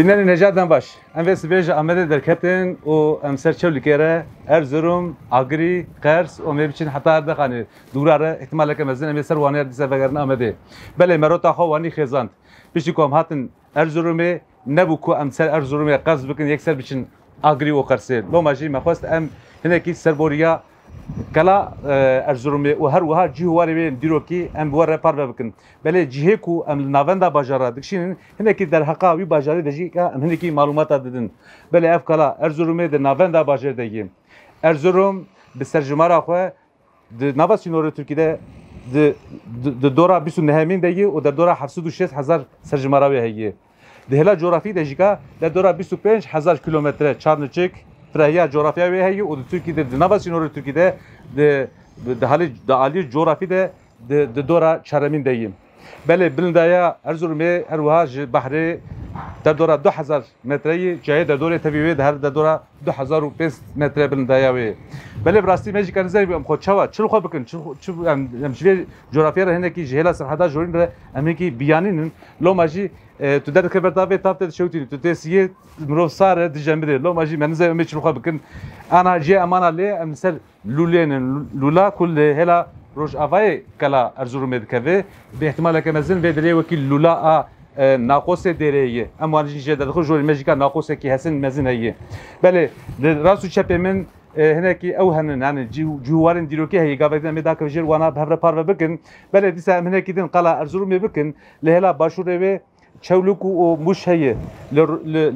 Binali Necat'dan baş. Em ve sibêje Amedê derketin û em ser çewlikê Erzurum, Agirî, Qers û me biçin heta her dexanê dûra re ihtimaleke mezin em ê ser wanê dîsa vegerin Amedê. Belê merota xwe wanî xêzand. Piştî ku em hatin Erzurumê nebû ku em ser Erzurumê qez bikin yekser biçin Agirî û Qersê. Loma jî me xwest em hinekî serboriya Kala Erzurumê û her wiha cî warê wê dîrokî em bi we re parve bikin. Belê cihê ku em li navenda bajara dikişînin hinekî derheqa wî bajarê de jî em hinekî malûmata didin. Belê ev kala Erzurumê di navenda bajarê de yê. Erzurum bi serjimara xwe di nava sînorê Tirkiyeyê di dora 29 de yê û di dora 706,000 serjimara wê heye. Di hêla coğrafî de jî di dora 25,000 kilometre çarnıçık Freya coğrafya ve heyi o Türkiye'de de nava sınırı Türkiye'de de hali coğrafi de dora çaremin deyim. Bele bilindaya Erzurum'e ervaha bahri de dora 2000 metreyi cahil de dora tabiye de her de dora 2005 metre bilindaya ve bele brasti mecik anzer bir amko çava çılxo bakın çıl emşve coğrafya rendeki jehla sırhada jorin de emeki biyaninin lomaji tu der keberta ve tapte şevti tu tesiye mirov sare dijemde lomaji menze ümit çılxo bakın ana je amana le emser lulenin lula kul hela روج آوای کلا ارزورم دکوه به احتمال که مزن به دریه وکی لولا ناقوس دریه اما آنجی جدال خود جوری مجیکا ناقوس کی حسن مزن هیه بله راسو چپه من هنر کی او هنن یعنی جوارن دیروکی هی گاوی مدا که جر وانا بهره پار بکن بله دیسا هنر کی دن کلا ارزورم بکن لهلا باشوره و چولکو و موش هیه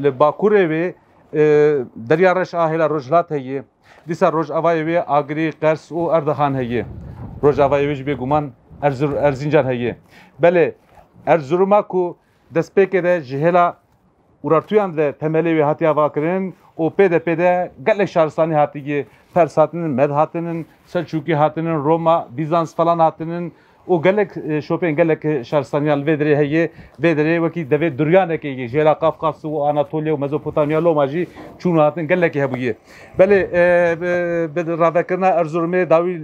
لباکوره و دریارش آهلا روجلات هیه دیسا روج آوای و آگری قرس و اردخان هیه Rojavayê ji bêguman Erzincan heye. Belê Erzuruma ku destpêkê de ji hêla urartuyan de temelê wê hatiya vakirin û pêde gelek şaristanî hatiye Pers hatinin, Med hatinin, Selçukî hatinin, Roma, Bizans falan hatinin û gelek şopên gelek şaristaniyan vê derê heye vê derê wekî devê duryanekê ye ji hêla Qafqas û Anatolya û Mezopotamya loma jî çûn hatin gelekê hebûye. Belê bi ravekirina Erzurumê dawî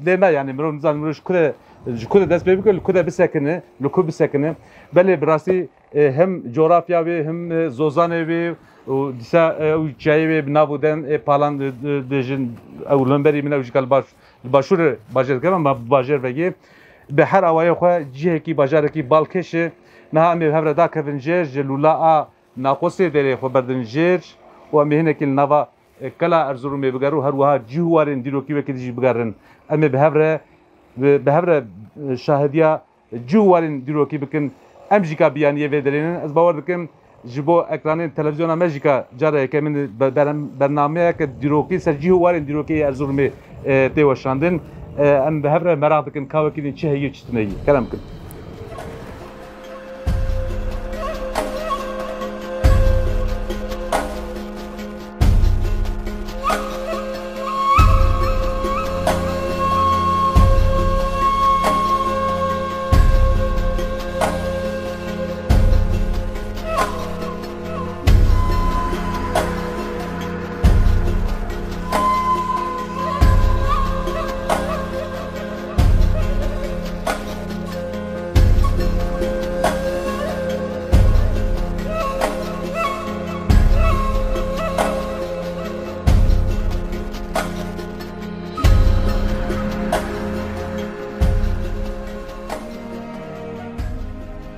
lême yani mirov nizan mirov ji ku de dest pê bike li ku de bisekine li ku bisekine belê bi rastî hem coğrafya wê hem zozanê wê û dîsa ew çayê wê bi nav û den palan dijin ew lemberî min ew jî baş başûrê bajar dikim ama bajar vegê به هر آوای خو جهه کی بازار کی بالکش نه می هفره دا کفن جر جلولا ناقصه دره خو بردن جر و مهنه کی نوا کلا ارزورم بگرو هر وها جوارن دیرو کی وکیدی بگرن اما به هفره شاهدیا جوارن دیرو کی بکن امجیکا بیانیه ودرین از باور دکم جبو اکران تلویزیون امجیکا جاره که من برنامه که دیرو کی سر جوارن دیرو کی ارزورم تی وشاندن ام به هفره مراقب کن کاوکینی چه هیچ چتنی کلام کن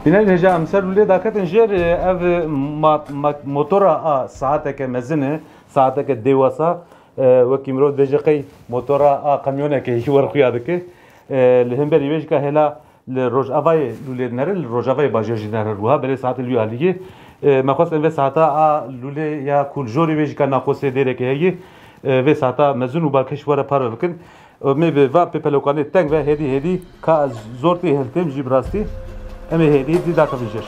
Binali Necat'ım ser lule dakikaten jer ev motora saate ke mezine saate ke devasa ve kimrod vejqi motora kamyona ke hiwar khiyad ke lehemberi vejka hela rojavay lule nere rojavay bajaji nere ruha bele saate lule aliye makhos ve saata lule ya kul jori vejka naqose dere ke heye ve saata mezun u balkesh wara par bikin me be va pepelokane tang ve hedi ka zorti heltem jibrasti Emi hedi di dakika bilir.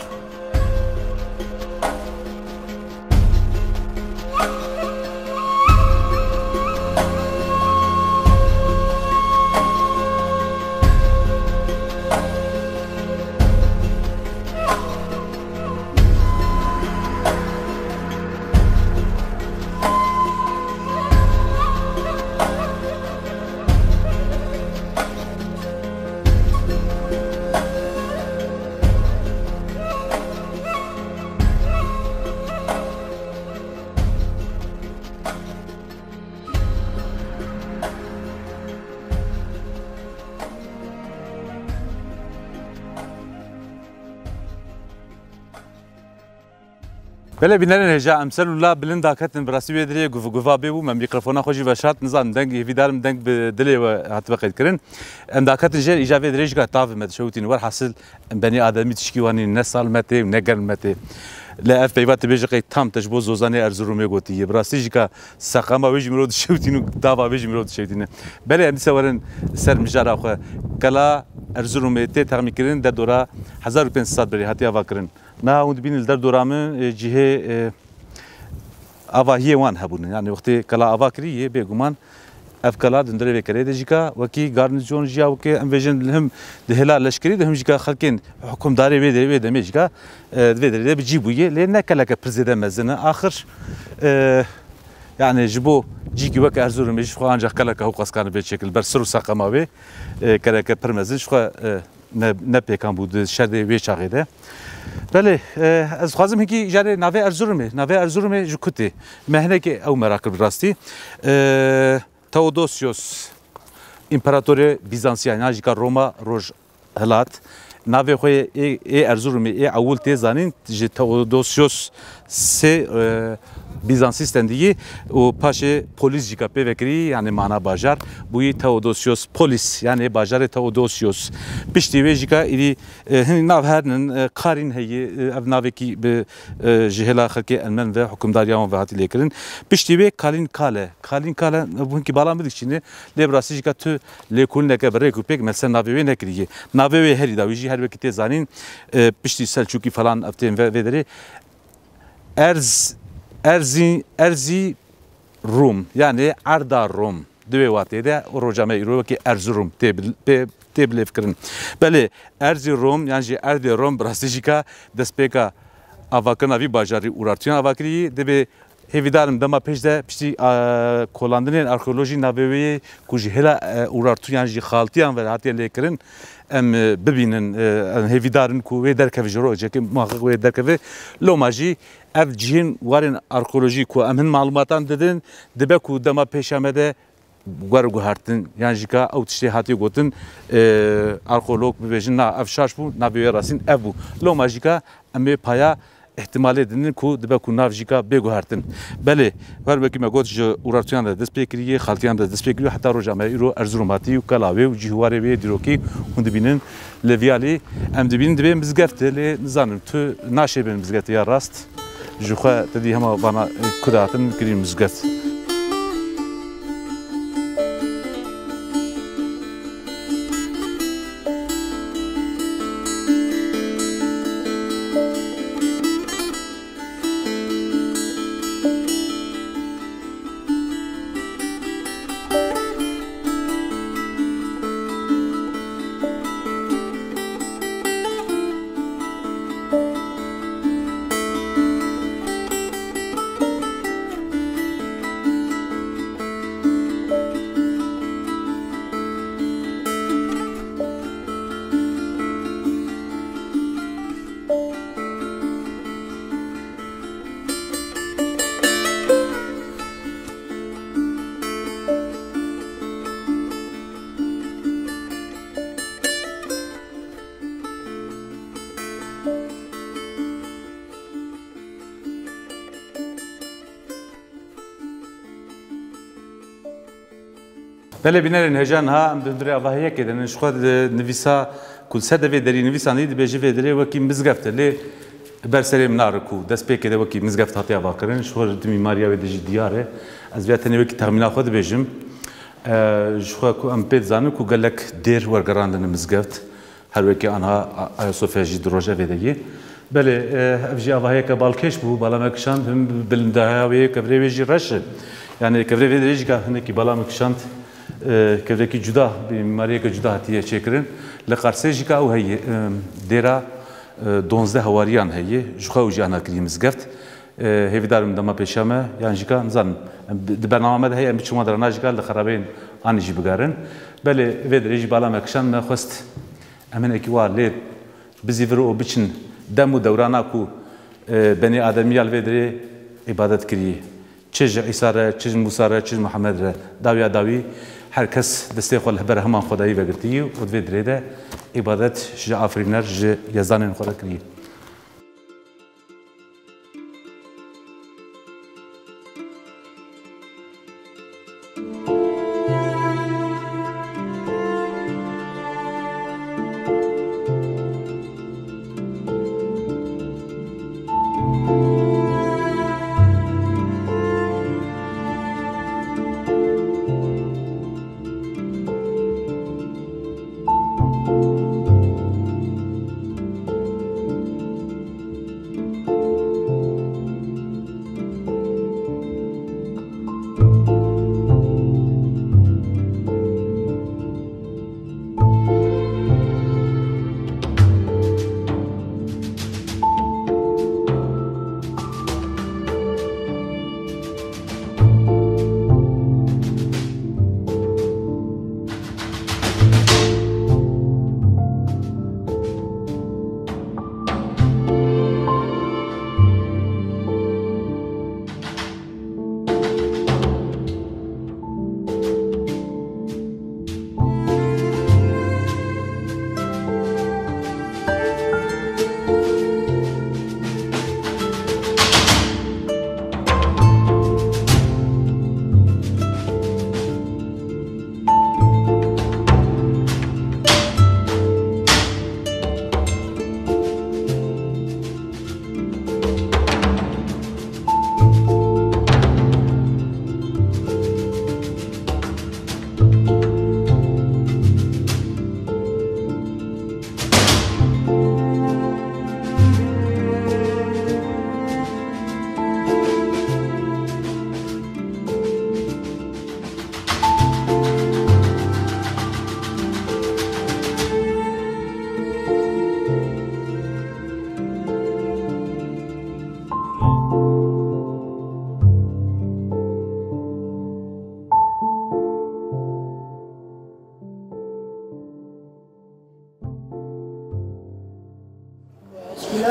بله بینرین هجا امثال الله بلند داکتن براسی بدری گوفا بیو من میکروفونا خوشی وشات نظام دنگ ویدارم دنگ بدلی و هات بقید کرن ام داکتن جر ایجابی دریج که تاف مت شوتین ور حاصل بنی آدمی تشکیوانی نسال مته نگل مته لا اف بيبات بيجي قي تام تجبو زوزاني ارزرومي غوتي براسيجي كا ساقما بيجي مرود شوتينو دابا بيجي مرود شوتين بلا ام سوارن سر مجارا خو كلا ارزرومي تي تغميكرين در دورا 1500 بري هاتي افاكرين نا وند بين در دورامن جهه افا هي وان هبون يعني وقت كلا افاكري بيغمان افكار دندري بكري دجيكا وكي غارنيزون جيا وكي انفيجن لهم دهلا لشكري دهم جيكا خلكين حكم داري بيدري دمجيكا بيدري بجيبويه لان كلك بريزيدنت مزنا اخر يعني جبو جيكي وك ارزور مش خو انجا كلك هو قسكان بشكل برسر ساقماوي كلك برمزن خو نبي كان بود شدي بيشاغيده بله از خوازم هیکی جاره نوه ارزورمه جو کتی مهنه که او مراکب راستی Teodosios İmparatorı Bizansiyan yani Roma roj helat nave xoye Erzurum'e avul tezanin Teodosios se Bizansisten diye o paşe polis jika pevekri yani mana bajar bu Teodosios polis yani bajarı Teodosios pişti ve jika ili nav hernin karin heyi ev naveki be jihela xalki elmen ve hükümdariyan ve hati lekirin pişti ve kalin kale bu ki balamıdık şimdi lebrası jika tü lekul neke bere kupek mesela nave nekriye nave ve heri daviji her vakit zanin pişti Selçuki falan aften ve deri Erzi Rum yani Arda Rum dve vatede orocame iro ki Erzurum tebil fikrin bale Erzi Rum yani Erdi Rum brastijika despeka avakana vi bajari urartiyan avakri debe hevidarım dama peşde pişti kolandının arkeoloji nabevi kuji hela urartiyan ji xaltiyan ve hatiye lekirin em bibinin hevidarın ku ve derkevjoro çeki muhakkak ve derkeve lomaji ev cihin varin arkeoloji ku emin malumatan dedin dibe ku dama peşamede gar guhartin yani jika avtişte hati gotin arkeolog bibejin na avşaş bu nabevi rasin ev bu lomajika emme paya ihtimal edinin ku dibe ku navjika beguhartin bale var belki me got urartiyan da despekriye xaltiyan da despekriye hatta rojame iro erzurumati kalawe u cihware ve diroki hund binin leviali em dibin dibe mizgefte le nizanım tu naşeben mizgefte ya rast juxa dedi hema bana kudatın kirim mizgefte بله بینرین هجان ها ام دندری آواهیه که دنش خود نویسا کل سه دوی دری نویسانی دی بچه وی دری وکی مزگفته لی برسریم نارکو دست پیک ده وکی مزگفت هاتی آواه کرن شور دمی ماریا وی دجی دیاره از بیاتنی وکی تخمینا خود بیجم شخوا کو ام پید زانم کو گلک دیر ورگراندن مزگفت هر وکی آنها آیاسوفیا جی دروجه وی دیگه بله افجی آواهیه که بالکش بو بالا مکشاند هم بلندهایی وی کبری وی جی رشه yani kevre vê dirêj ka hinekî bala min kişand kevrekî cuda bir mimariyeke cuda hatiye çêkirin li Qarsê jî ka ew heye dêra 12 hewariyan heye ji xwe û jî ana kirî mizgeft hêvîdarım dema pêşa me yan jî ka nizanim di bername de heye em biçûma dirana jî ka li xerabeyên anî jî bigerin belê vê dirêj jî bala me kişand me xwest em hinekî wa lê bizîvir û biçin dem û dewrana ku benî ademiyal vê dirê ibadet kiriye چیز عیسی را، چیز موسی را، چیز محمد را داوی هر کس دسته خود هبر همان خدایی بگرتی و دوی دریده عبادت جا آفرینر جا یزدان خدا کردی.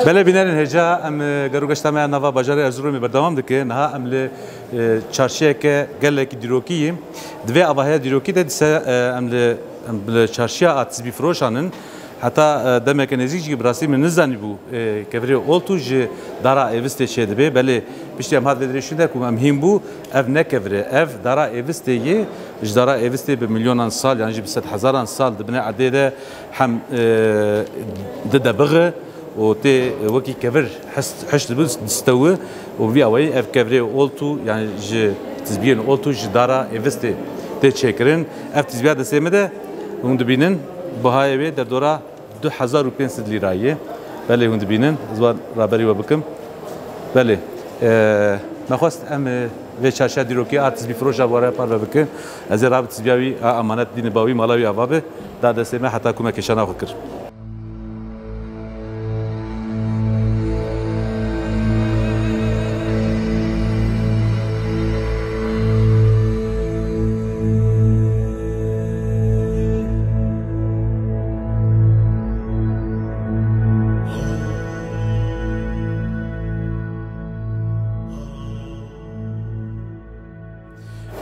بله بینن هجا ام گروگشت ما نوا بازار ارزرومی بردام دکه نه ام ل چارشیه که گله کی دیروکیم دوی آواه دیروکی ده ام ل چارشیا آتیز بیفروشانن حتی دم کنزیجی براسی من نزدنی بو کفری اولتوج دارا ایوسته شده به بله بیشتر هم هاد ودریشون در کم هم بو اف نکفری اف دارا ایوسته یه دارا ایوسته به میلیونان سال یعنی بیست هزاران سال دبنه عدده هم ده بغه و تی وکی کفر حشت بس دستوه و بی اوی اف کفری اولتو یعنی ج تزبین اولتوج دارا ایوسته تی چکرین اف تزبیه دستمده اون دبینن بهای در دوره 2500 لیرایه بله هند بینن زوار رابری و بکم بله نخواست ام و چارشیا دیروکی آتیز بیفروش آواره پر بکن از رابط تزبیاوی امانت دین باوی مالاوی آوابه داده سیمه حتی کمک کشان آخر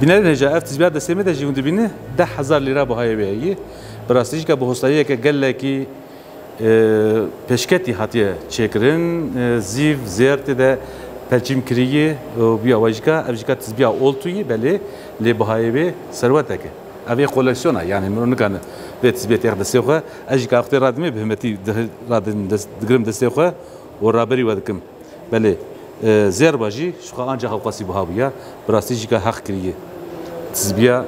بینید هجا افت زیاد دستمه داشتی اون دبینه 10,000 لیره بهای بیایی براستیش که به حسایی که گله کی پشکتی حتیه چکرین زیف زیرت ده پلچیم کریه و بیا واجکا افجکا تزبیا اولتویی بله لی بهای بی ثروته که اوی کولکسیونه یعنی منو کنه به تزبیت یک دسته خواه اجکا اختی رادمی بهمتی رادن دگرم دسته خواه و رابری ودکم بله زیر باجی شو آنجا خواسی بها بیا براستیش که حق کریه تزبیا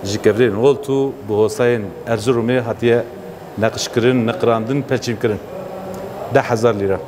جکبرین ولتو به حسین ارزرومی حتیه نقش کردن نقراندن پچیم کردن 10,000 لیره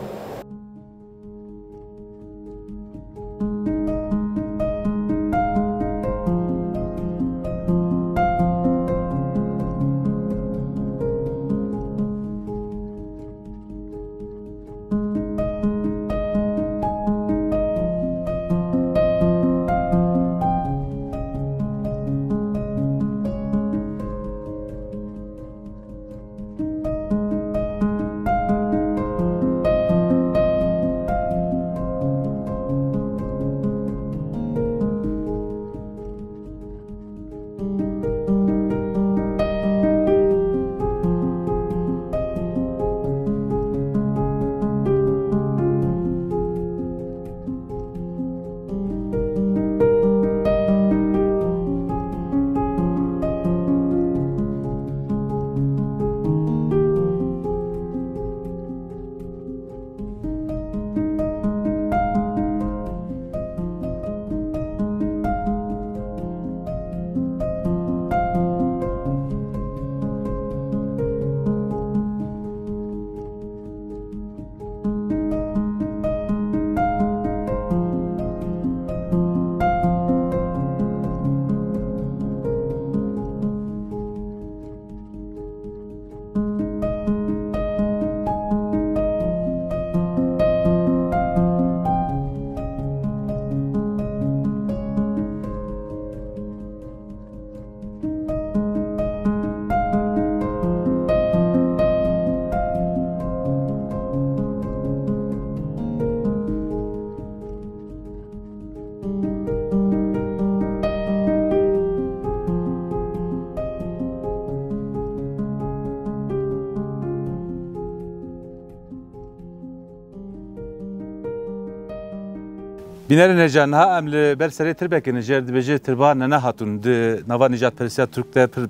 بینر نجان ها امل بر سری تربیت نجار دبیجه تربا نه هاتون د نوا نجات پرسیا ترک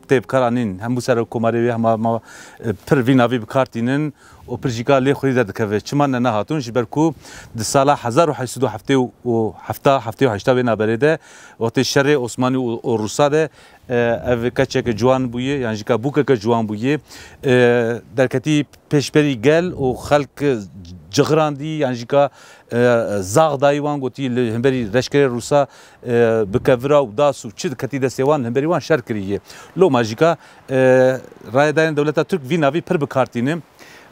تب کارانین هم بسر کوماری هم ما پر ویناوی بکارتینن و پرجیکا لی خوری داد که چمان نه هاتون جبرکو د سال 1807 و هفته و هشتا بنا برده وقت شر عثمانی و روسا ده او کچک جوان بویه یعنی جکا بوکه که جوان بویه در کتی پیشبری گل و خلق جغراندی یعنی جکا زاغ دایوان گویی همبری رشکر روسا بکفرا و داس و چید کتی دستیوان همبری وان شر کریه لو ماجیکا رای داین دولت ترک وی ناوی پر بکارتینه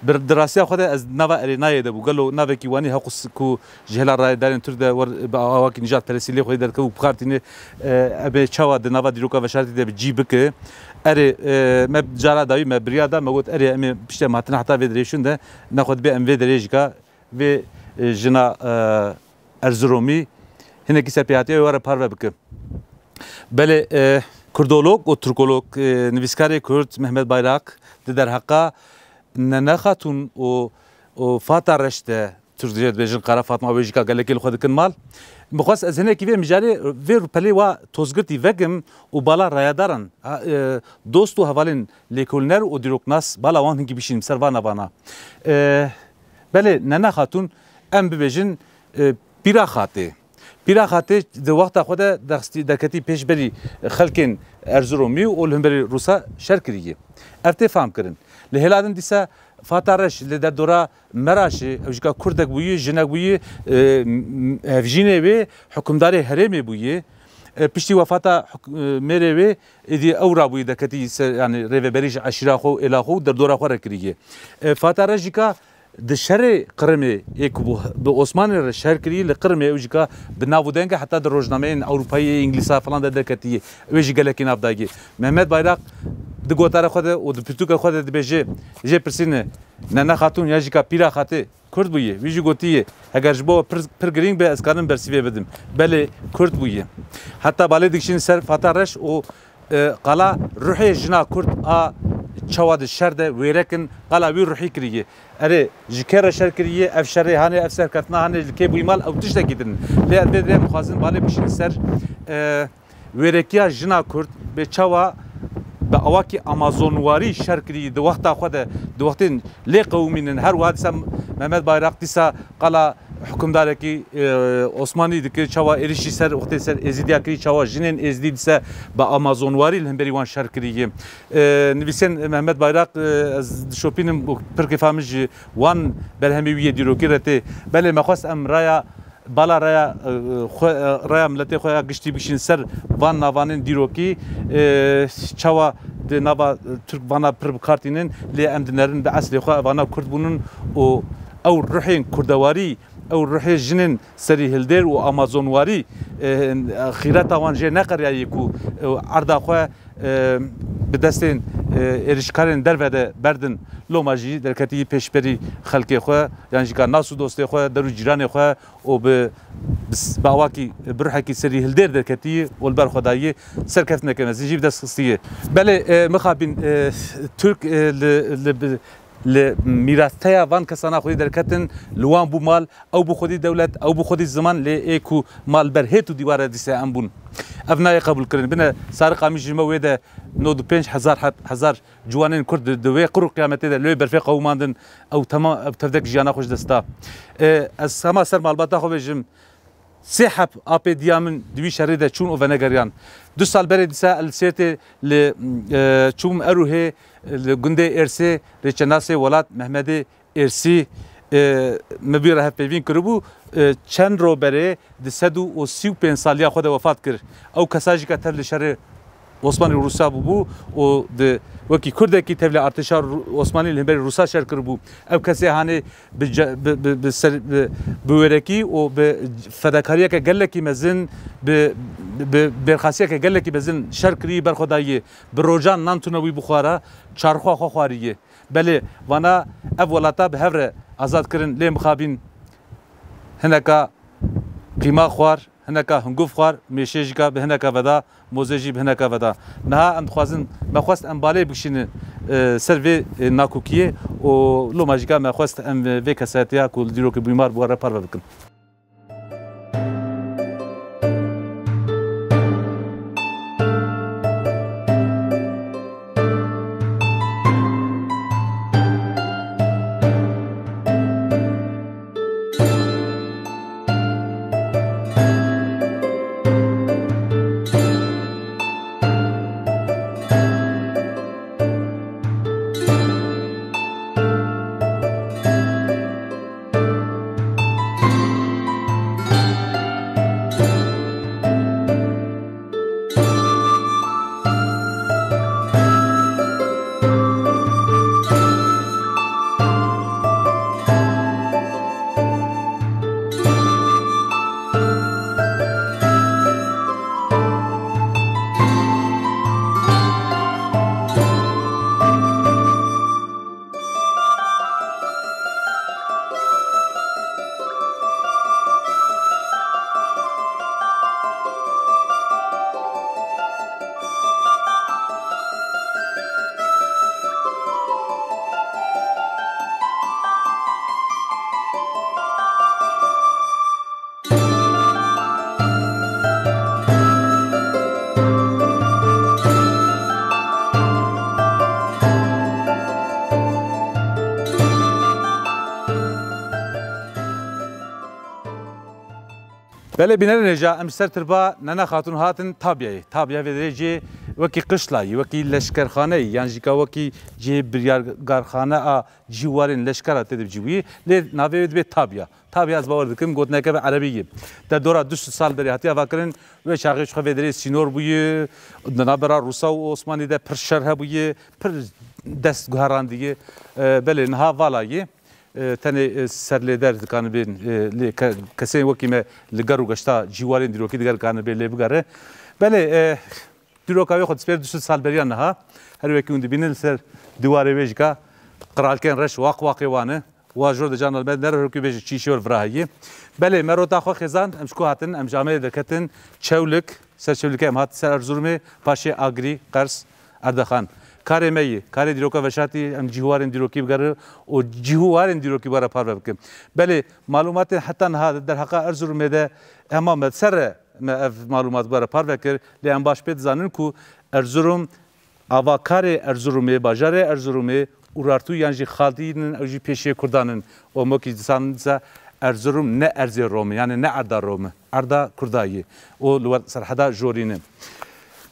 بر دراسه خود از نوا ارینای ده بقولو نوا کیوانی حقوق کو جهلا رای دارن تر ده ور باواکی نجات پرسیلی خود در کو بکارتینه ابي چاوا ده نوا دیروکا و شرطی ده جیبکه اری مب جارا داوی مبریادا مگوت اری ام پشت ماتن حتا ودریشون ده ناخد به ام ودریجکا ve jina Erzurumî hinekî serpêhatiya were parve bike. Belê Kurdolog û Türkolog nivîskarê Kurd Mehmet Bayrak di derheqa Nene Xatûn û Fata Reş de Türkçe dibêjin qara Fatma wê jî ka gelekê li xwe dikin mal. Bixwast ez hinekî vê mijarê vê pelê wa tozgirtî vegim û bala rayadaran dost û hevalên lêkolîner û dîroknas bala wan hingî bişînin ser va navana. Belê Nene Xatûn em bibêjin pîra xatê. Pîra xatê di wexta xwe de derketî pêşberî xelkên Erzurumî û li hemberî Rûsa şer kiriye. Ev tê fam kirin. Li Hêladin dîsa Fata Reş li derdora Meraşê ew jî Kurdek bûye, jinek bûye, hevjînê wê hikûmdarê herêmê bûye. Piştî wefata mêrê wê êdî ew rabûye derketî yani rêveberî ji eşîra xwe û êla xwe û derdora xwe re kiriye. Fata Reş jî ka di şerê Qrimê ê ku bi Osmanê re şer kirî li Qrimê ew jî ka bi navûdenge heta di rojnameyên Ewropayî, İngilîsa falan de derketiye. Wê jî gelekî nav dagiye. Mehmet Bayrak di gotara xwe de û di pirtûka xwe de dibêje jê pirsîne Nene Xatûn ya jî ka pîra xatê Kurd bûye. Wî jî gotiye eger ji bo pir girîng be ez karim bersîvê bidim. Belê Kurd bûye. Heta balê dikişîn ser Fata Reş û qala ruhê jina Kurd a çawa di şer de wêrekin qala wî ruhî kiriye. Erê ji ke re şer kiriye ev şerê hane ev serketina hane li kê bûyî mal ew tiştekî din. Lê ez bê dirê dixwazin balê bişîn ser wêrekiya jina Kurd bê çawa bi awakî Amazonwarî şer kirî di wexta xwe de di wextên lê qewmînin her wiha dîsa Mehmet Bayrak dîsa qala hikûmdarekî Osmanî dikir çawa êrişî ser wextê ser êzîdiya kirî çawa jinên êzidî dîsa bi Amazonwarî li hemberî wan şer kiriye. Nivîsên Mehmet Bayrak ez dişopînim pirkê famî ji wan berhemî wî yê dîrokî re tê. Belê me xwest em raya bala raya milletê xwe ya giştî bişîn ser van navanên dîrokî çawa di nava Türk vana pir bikartînin lê em dinerin bi eslê xwe vana Kurd bûnin û ew ruhên kurdewarî ew ruhê jinên serî hilder û Amazonwarî xîreta wan jê neqeriyaye ku erda xwe bi destên êrişkarên derve de berdin loma jî derketî pêşberî xelkê xwe yan jî ka nas û dostê xwe der û cîranê xwe û bi awakî bi ruhekî serî hilder derketî û li ber xwedayî serkeftineke mezin jî bi dest xistiye. Belê mixabîn Türk li mîrasteya van kesana xwedî derketin li wan bû mal ew bû xwedî dewlet ew bû xwedî ziman lê ê ku mal ber hêt û dîwar e dîsa em bûn. Ev nayê qebûl kirin. Bine Sarık Amî ji me wê de 95,000 ciwanên Kurd di wê qir û qiyametê de li wê berfê qewmandin ew temam ew tevdek jiyana xwe ji desta. Ez hema ser malbata xwe bêjim sê hep apê diya min di wî şerê de çûn û venegeriyan. 2 sal berê dîsa li Sêrtê li çûm Erûhê li gundê Êrsê rêçenasê welat Mehmedê Êrsî me bî re hevpeyvîn kiribû çend ro berê di 135 saliya xwe de wefat kir. Ew kesa jî ka tev li şerê Osmanî Rûsa bûbû û di wekî Kurdekî tev li artêşa Osmanî li hemberî Rûsa şer kiribû. Ev kesê hanê bi wêrekî û bi fedakariyeke gelekî mezin bi bêrxasiyeke gelekî mezin şer kirî ber xwedayî bi rojan nan tune wî bixwara çarxwa xwe xwarîye. Belê vana ev welata bi hev re azad kirin lê mixabîn hineka qîma xwar hineka hingûv xwar mêşê jî ka bi hineka veda mozê jî bi hineka veda. Niha em dixwazin me xwest em balê bişînin ser vê nakokiyê û loma jî ka me xwest em vê kesetiya ku li dîrokî bîmar bû re parve bikin. بله بینر نجا امسر تربا ننا خاتون هاتن تابعه و درجه وکی قشلایی وکی لشکرخانه یعنی جیکا وکی جه بریارگارخانه جوارین لشکرات تدب جویی لی ناوید به تابعه از باور دکم گوت نکه به عربیه در دورا 2 سال بری هاتی افکرین و شاقش خو ودری سینور بویه نابرا روسا و عثمانی ده پر شرح بویه پر دست گهران دیگه بله نها والایی تنه سرلیدر دکان بین کسی وکی me لگرو گشتا جوارین دیروکی دیگر کان به لبگره بله دیروکاوی خود سپر 2 سال بریان نها هر وکی اون دبینن سر دیواره ویجکا قرالکن رش واقعانه واجور دجان المد نره کی بیش چیشور فراهی بله مروتا خو خزان امشکو هاتن ام جامعه دکتن چولک سر چولک ام هات سر ارزورمه پاشه آگری قرس اردخان کاری میی کاری دیروکا وشاتی ام جوارین دیروکی بگره و جوارین دیروکی برای پار بکن بله معلومات حتی نه در حقیقت ارزورمه ده اما مدسر معلومات برای پار بکر لیام باش پید زنن کو ارزورم آواکار ارزورمه باجار ارزورمه urartu yani xaldinin öji peşe kurdanın o mokizanza Erzurum ne Erzurum yani ne Arda Rom Arda Kurdayı o luar sarhada jorine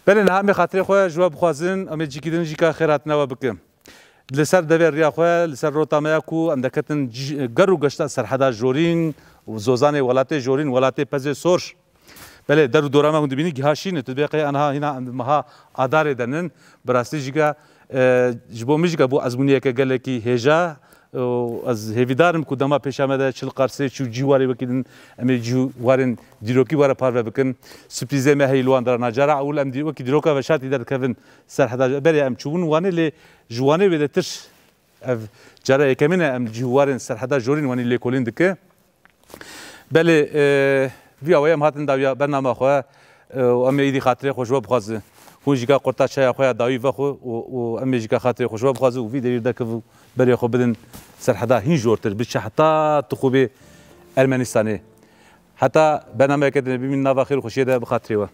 belen hami xatri xoya jawab xwazin am jikidin jika khairat nawa bikim لسر دبر ریا خو لسر روتامیا کو اندکتن گرو گشتا سرحدا جورین زوزان ولات جورین ولات پز سورش بله در دورما گند بینی گهاشین تبقی انها هنا مها ادار دنن براستی جگا جبو مجگا بو ازمونیه که گله کی هجا از هیویدارم کدام پیشامده چل قرصه چو جواری بکن امی جوارن دیروکی واره پاره بکن سپریزه مه هیلوان در نجارا اول ام دیروکی دیروکا و شاتی در کفن سرحدا بری ام چون وانه لی جوانه بده ترش اف جرا یکمینه ام جوارن سرحدا جورین وانی لی کولین دکه بله وی اویم هاتن داویا برنامه خو ام ایدی خاطر خوشو بخوازه هونجيكا قرطا شاي خويا داوي فخو و اميجيكا خاطري خوشوا بخازو في دير داك بري خو بدن سرحدا هين جورتر بش حتى تخوبي ارمنستاني حتى برنامج كده من نافا خير خوشيده بخاطري